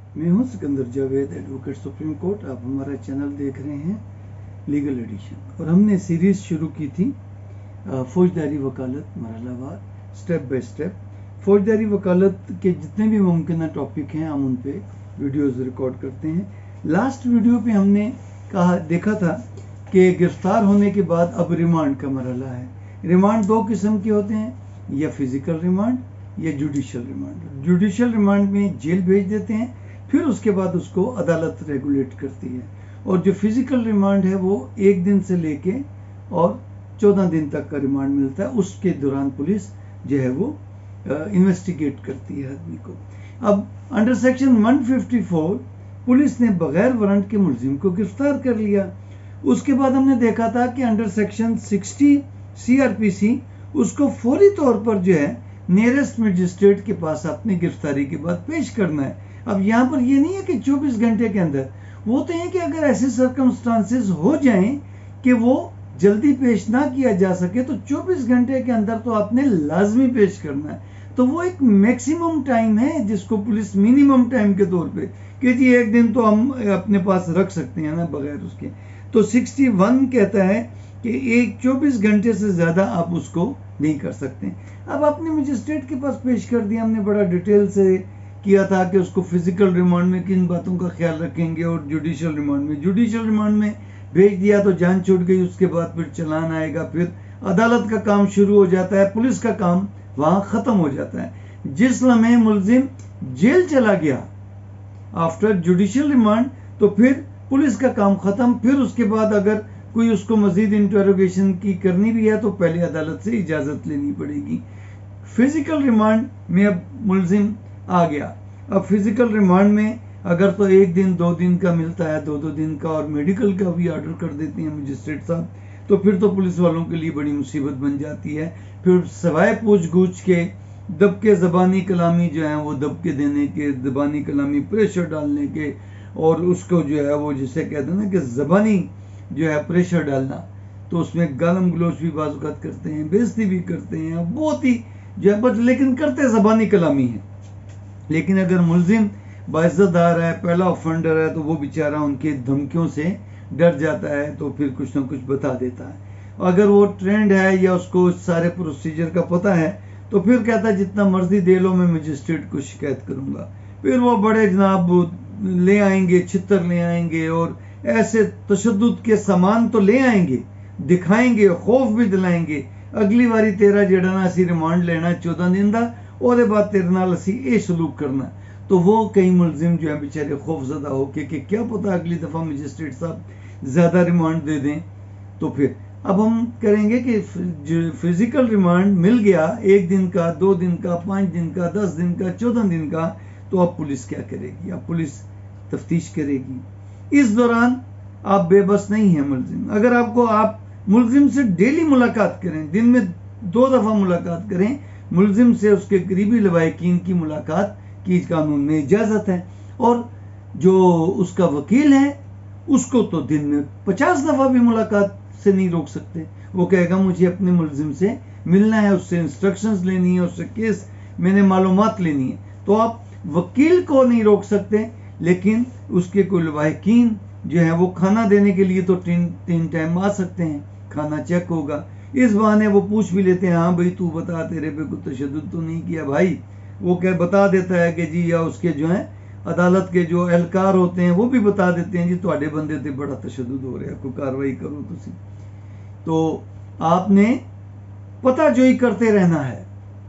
मैं हूं Sikandar Javed, advocate supreme court. आप हमारा चैनल देख रहे हैं लीगल एडिशन, और हमने सीरीज शुरू की थी फौजदारी वकालत मरहलावार, स्टेप बाय स्टेप। फौजदारी वकालत के जितने भी मुमकिन टॉपिक हैं हम उन पे वीडियोस रिकॉर्ड करते हैं। लास्ट वीडियो पे हमने देखा था कि गिरफ्तार होने के बाद अब रिमांड का मरहला है। रिमांड दो किस्म के होते हैं, या फिजिकल रिमांड या जुडिशियल रिमांड। जुडिशियल रिमांड में जेल भेज देते हैं, फिर उसके बाद उसको अदालत रेगुलेट करती है। और जो फिजिकल रिमांड है वो 1 दिन से लेके और 14 दिन तक का रिमांड मिलता है। उसके दौरान पुलिस जो है वो इन्वेस्टिगेट करती है आदमी को। अब अंडर सेक्शन 154 पुलिस ने बगैर वारंट के मुलजिम को गिरफ्तार कर लिया। उसके बाद हमने देखा था कि अंडर सेक्शन 60 CRPC उसको फौरी तौर पर जो है नियरेस्ट मजिस्ट्रेट के पास अपनी गिरफ्तारी के बाद पेश करना है। अब यहाँ पर ये नहीं है कि 24 घंटे के अंदर, वो तो है कि अगर ऐसे सर्कमस्टांसेस हो जाएं कि वो जल्दी पेश ना किया जा सके तो 24 घंटे के अंदर तो आपने लाजमी पेश करना है। तो वो एक मैक्सिमम टाइम है जिसको पुलिस मिनिमम टाइम के तौर पे कि जी 1 दिन तो हम अपने पास रख सकते हैं ना बगैर उसके। तो 61 कहता है कि 24 घंटे से ज़्यादा आप उसको नहीं कर सकते। अब अपने मजिस्ट्रेट के पास पेश कर दिया, हमने बड़ा डिटेल से किया था कि उसको फिजिकल रिमांड में किन बातों का ख्याल रखेंगे और जुडिशियल रिमांड में भेज दिया तो जान छूट गई। उसके बाद फिर चालान आएगा, फिर अदालत का काम शुरू हो जाता है, पुलिस का काम वहां खत्म हो जाता है। जिस लम्हे मुलजिम जेल चला गया आफ्टर जुडिशियल रिमांड तो फिर पुलिस का काम खत्म। फिर उसके बाद अगर कोई उसको मजीद इंटरोगेशन की करनी भी है तो पहले अदालत से इजाजत लेनी पड़ेगी। फिजिकल रिमांड में अब मुलजिम आ गया। अब फिजिकल रिमांड में अगर तो 1 दिन 2 दिन का मिलता है, 2 दिन का, और मेडिकल का भी ऑर्डर कर देते हैं मजिस्ट्रेट साहब, तो फिर तो पुलिस वालों के लिए बड़ी मुसीबत बन जाती है। फिर सवाए पूछ गूछ के दबके ज़बानी कलामी जो है वो दबके देने के, ज़बानी कलामी प्रेशर डालने के, और उसको जो है वो जिसे कहते हैं ना कि ज़बानी जो है प्रेशर डालना, तो उसमें गालम गलोच भी बाजुकात करते हैं, बेइज्जती भी करते हैं, बहुत ही जो है, बट लेकिन करते ज़बानी कलामी है। लेकिन अगर मुलजिम बाइज्जतदार है, पहला ऑफेंडर है, तो वो बेचारा उनके धमकियों से डर जाता है, तो फिर कुछ ना कुछ बता देता है। अगर वो ट्रेंड है या उसको सारे प्रोसीजर का पता है तो फिर कहता है जितना मर्जी दे लो, मैं मजिस्ट्रेट को शिकायत करूंगा। फिर वो बड़े जनाब ले आएंगे, छितर ले आएंगे, और ऐसे तशद्दुद के सामान तो ले आएंगे, दिखाएंगे, खौफ भी दिलाएंगे। अगली बारी तेरा जेड़ा ना असी रिमांड लेना 14 दिन का, और बाद तेरे नाल असी ये सलूक करना। तो वो कई मुलजिम जो है बेचारे खौफजदा होके कि क्या पता अगली दफ़ा मजिस्ट्रेट साहब ज़्यादा रिमांड दे दें। तो फिर अब हम करेंगे कि फिजिकल रिमांड मिल गया 1 दिन का, 2 दिन का, 5 दिन का, 10 दिन का, 14 दिन का, तो अब पुलिस क्या करेगी? अब पुलिस तफ्तीश करेगी। इस दौरान आप बेबस नहीं है मुलजिम। अगर आप मुलजिम से डेली मुलाकात करें, दिन में 2 दफ़ा मुलाकात करें, मुलजिम से उसके करीबी लवाहिकीन की मुलाकात की कानून में इजाज़त है। और जो उसका वकील है उसको तो दिन में 50 दफ़ा भी मुलाकात से नहीं रोक सकते। वो कहेगा मुझे अपने मुलजिम से मिलना है, उससे इंस्ट्रक्शंस लेनी है, उससे केस मैंने मालूमात लेनी है। तो आप वकील को नहीं रोक सकते, लेकिन उसके कोई लवाहिकीन जो है वो खाना देने के लिए तो 3 टाइम आ सकते हैं, खाना चेक होगा। इस बहाने वो पूछ भी लेते हैं, हाँ भाई तू बता, तेरे पे कोई तशद्दुद तो नहीं किया भाई? वो क्या बता देता है कि जी, या उसके जो है अदालत के जो एहलकार होते हैं वो भी बता देते हैं, जी ਤੁਹਾਡੇ ਬੰਦੇ ਤੇ बड़ा तशद्दुद हो रहा है, कोई कार्रवाई करो तुसी। तो आपने पता जो ही करते रहना है।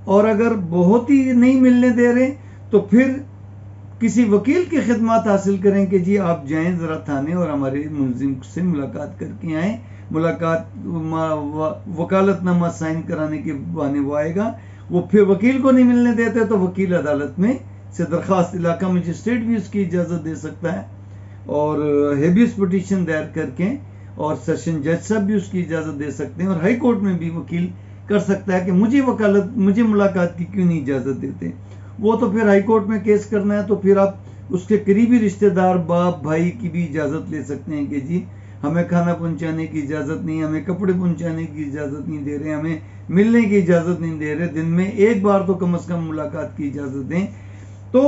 और अगर बहुत ही नहीं मिलने दे रहे तो फिर किसी वकील की खिदमत हासिल करें कि जी आप जाएं ज़रा थाने और हमारे मुलजिम से मुलाकात करके आएँ। मुलाकात वकालतनामा साइन कराने के बहाने वो आएगा। वो फिर वकील को नहीं मिलने देते तो वकील अदालत में से दरख्वास्त, इलाका मजिस्ट्रेट भी उसकी इजाज़त दे सकता है, और हेबियस पिटीशन दायर करके, और सेशन जज साहब भी उसकी इजाज़त दे सकते हैं, और हाई कोर्ट में भी वकील कर सकता है कि मुझे मुलाकात की क्यों नहीं इजाज़त देते। वो तो फिर हाई कोर्ट में केस करना है, तो फिर आप उसके करीबी रिश्तेदार, बाप भाई की भी इजाज़त ले सकते हैं कि जी हमें खाना पहुंचाने की इजाज़त नहीं, हमें कपड़े पहुंचाने की इजाज़त नहीं दे रहे, हमें मिलने की इजाज़त नहीं दे रहे, दिन में 1 बार तो कम से कम मुलाकात की इजाज़त दें। तो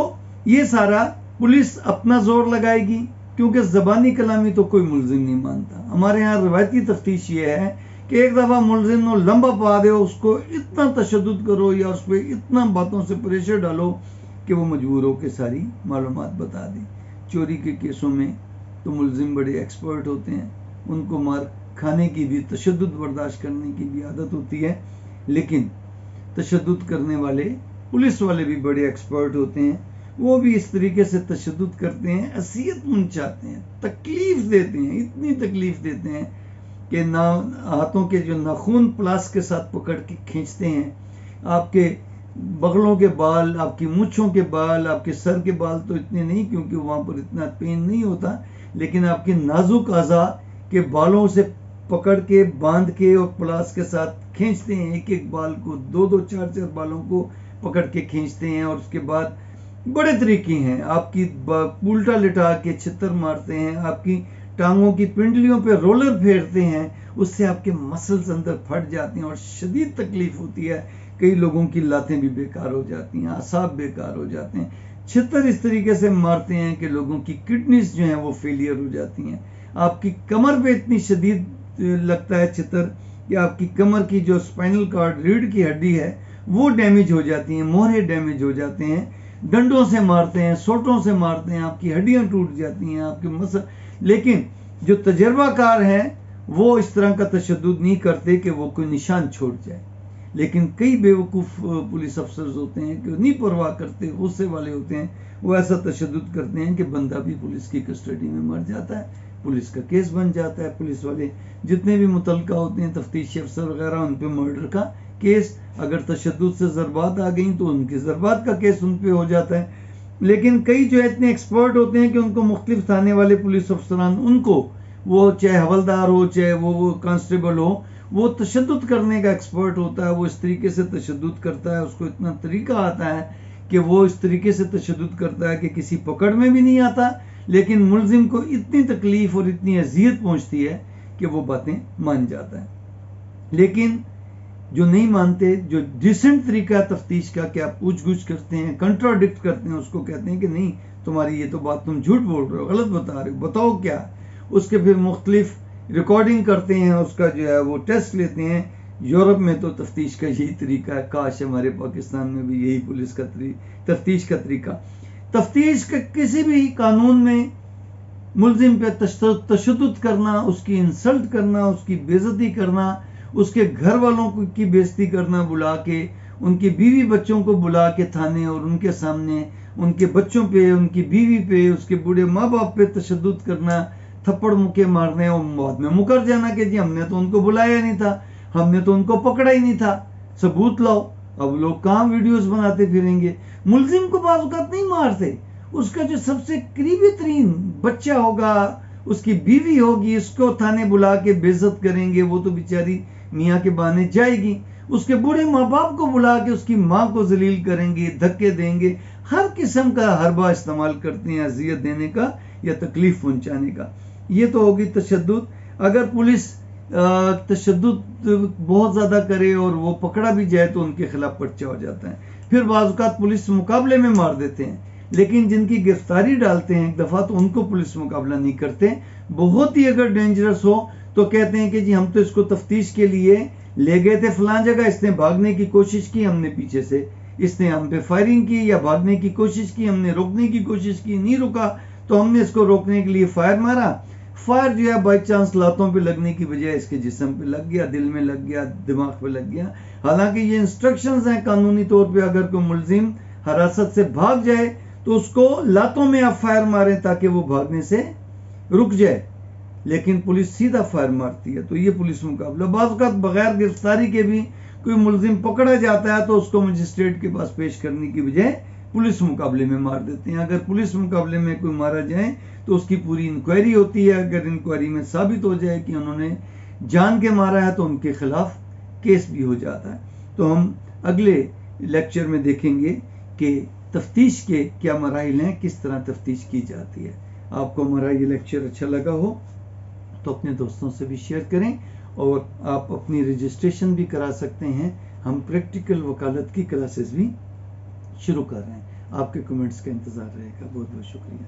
ये सारा पुलिस अपना जोर लगाएगी, क्योंकि ज़बानी कलामी तो कोई मुलजिम नहीं मानता। हमारे यहाँ रवायती तफ्तीश ये है कि एक दफ़ा मुलजिम को लंबा पा दो, उसको इतना तशद्दुद करो या उस पर इतना बातों से प्रेशर डालो कि वो मजबूर हो के सारी मालूमात बता दे। चोरी के केसों में तो मुलजिम बड़े एक्सपर्ट होते हैं, उनको मार खाने की भी, तशद्दुद बर्दाश्त करने की भी आदत होती है, लेकिन तशद्दुद करने वाले पुलिस वाले भी बड़े एक्सपर्ट होते हैं। वो भी इस तरीके से तशद्दुद करते हैं, असियत पहुंचाते हैं, तकलीफ देते हैं, इतनी तकलीफ देते हैं कि ना हाथों के जो नाखून प्लास के साथ पकड़ के खींचते हैं, आपके बगलों के बाल, आपकी मूंछों के बाल, आपके सर के बाल तो इतने नहीं क्योंकि वहाँ पर इतना पेन नहीं होता, लेकिन आपकी नाजुक अज़ा के बालों से पकड़ के बांध के और प्लास के साथ खींचते हैं। एक एक बाल को, दो दो चार चार बालों को पकड़ के खींचते हैं। और उसके बाद बड़े तरीके हैं, आपकी उल्टा लिटा के छितर मारते हैं, आपकी टांगों की पिंडलियों पे रोलर फेरते हैं, उससे आपके मसल्स अंदर फट जाते हैं और शदीद तकलीफ होती है। कई लोगों की लातें भी बेकार हो जाती हैं, आसाब बेकार हो जाते हैं। छितर इस तरीके से मारते हैं कि लोगों की किडनीज जो हैं वो फेलियर हो जाती हैं। आपकी कमर पे इतनी शदीद लगता है छितर कि आपकी कमर की जो स्पाइनल कॉर्ड, रीढ़ की हड्डी है, वो डैमेज हो जाती हैं, मोहरे डैमेज हो जाते हैं। डंडों से मारते हैं, सोटों से मारते हैं, आपकी हड्डियां टूट जाती हैं, आपके मसल। लेकिन जो तजर्बाकार हैं वो इस तरह का तशद्दुद नहीं करते कि वो कोई निशान छोड़ जाए। लेकिन कई बेवकूफ़ पुलिस अफसर होते हैं कि नहीं परवाह करते, गुस्से वाले होते हैं, वो ऐसा तशद्दुद करते हैं कि बंदा भी पुलिस की कस्टडी में मर जाता है, पुलिस का केस बन जाता है। पुलिस वाले जितने भी मुतलका होते हैं, तफ्तीशी अफसर वगैरह, उन पे मर्डर का केस, अगर तशद्दुद से ज़रबात आ गई तो उनकी ज़रबात का केस उन पे हो जाता है। लेकिन कई जो इतने एक्सपर्ट होते हैं कि उनको मुख्तलिफ थाने वाले पुलिस अफसरान, उनको वो चाहे हवलदार हो, चाहे वो कांस्टेबल हो, वो तशद्दुद करने का एक्सपर्ट होता है। वो इस तरीके से तशद्दुद करता है, उसको इतना तरीका आता है कि वो इस तरीके से तशद्दुद करता है कि किसी पकड़ में भी नहीं आता, लेकिन मुलजिम को इतनी तकलीफ और इतनी अजियत पहुंचती है कि वो बातें मान जाता है। लेकिन जो नहीं मानते, जो डिसेंट तरीका है तफ्तीश का कि आप पूछ गुछ करते हैं, कंट्राडिक्ट करते हैं, उसको कहते हैं कि नहीं तुम्हारी ये तो बात, तुम झूठ बोल रहे हो, गलत बता रहे हो, बताओ क्या। उसके फिर मुख्तलिफ रिकॉर्डिंग करते हैं, उसका जो है वो टेस्ट लेते हैं। यूरोप में तो तफ्तीश का यही तरीका है, काश हमारे पाकिस्तान में भी यही पुलिस का तफ्तीश का तरीका। तफ्तीश का किसी भी कानून में मुलजिम पे तशद्दुद करना, उसकी इंसल्ट करना, उसकी बेइज्जती करना, उसके घर वालों की बेइज्जती करना, बुला के उनके बीवी बच्चों को बुला के थाने और उनके सामने उनके बच्चों पे, उनकी बीवी पे, उसके बूढ़े माँ बाप पे तशद्दुद करना, थप्पड़ मुक्के मारने और बाद में मुकर जाना कि जी हमने तो उनको बुलाया नहीं था, हमने तो उनको पकड़ा ही नहीं था, सबूत लाओ। अब लोग कहाँ वीडियोस बनाते फिरेंगे। मुलजिम को बाज़ औक़ात नहीं मारते, उसका जो सबसे करीबी तरीन बच्चा होगा, उसकी बीवी होगी, इसको थाने बुला के बेइज्जत करेंगे, वो तो बेचारी मियाँ के बहाने जाएगी। उसके बूढ़े माँ बाप को बुला के उसकी माँ को जलील करेंगे, धक्के देंगे, हर किस्म का हरबा इस्तेमाल करते हैं अजियत देने का या तकलीफ पहुंचाने का। ये तो होगी तशद्दुद। अगर पुलिस तशद्दुद बहुत ज़्यादा करे और वो पकड़ा भी जाए तो उनके खिलाफ पर्चा हो जाता है। फिर बाज़ औक़ात पुलिस मुकाबले में मार देते हैं, लेकिन जिनकी गिरफ्तारी डालते हैं एक दफ़ा तो उनको पुलिस मुकाबला नहीं करते। बहुत ही अगर डेंजरस हो तो कहते हैं कि जी हम तो इसको तफ्तीश के लिए ले गए थे फलां जगह, इसने भागने की कोशिश की, हमने पीछे से, इसने हम पे फायरिंग की या भागने की कोशिश की, हमने रोकने की कोशिश की, नहीं रुका तो हमने इसको रोकने के लिए फायर मारा। फायर जो है बाई चांस लातों पे लगने की बजाय इसके जिस्म पे लग गया, दिल में लग गया, दिमाग पे लग गया। हालांकि ये इंस्ट्रक्शंस हैं कानूनी तौर पे, अगर कोई मुलजिम हिरासत से भाग जाए तो उसको लातों में आप फायर मारें ताकि वो भागने से रुक जाए, लेकिन पुलिस सीधा फायर मारती है। तो ये पुलिस मुकाबला। बाज़ औक़ात बगैर गिरफ्तारी के भी कोई मुलजिम पकड़ा जाता है तो उसको मजिस्ट्रेट के पास पेश करने की बजाय पुलिस मुकाबले में मार देते हैं। अगर पुलिस मुकाबले में कोई मारा जाए तो उसकी पूरी इंक्वायरी होती है। अगर इंक्वायरी में साबित हो जाए कि उन्होंने जान के मारा है तो उनके खिलाफ केस भी हो जाता है। तो हम अगले लेक्चर में देखेंगे कि तफ्तीश के क्या मराहिल हैं, किस तरह तफ्तीश की जाती है। आपको हमारा ये लेक्चर अच्छा लगा हो तो अपने दोस्तों से भी शेयर करें और आप अपनी रजिस्ट्रेशन भी करा सकते हैं। हम प्रैक्टिकल वकालत की क्लासेस भी शुरू कर रहे हैं। آپ کے کمنٹس کا انتظار رہے گا. بہت بہت شکریہ.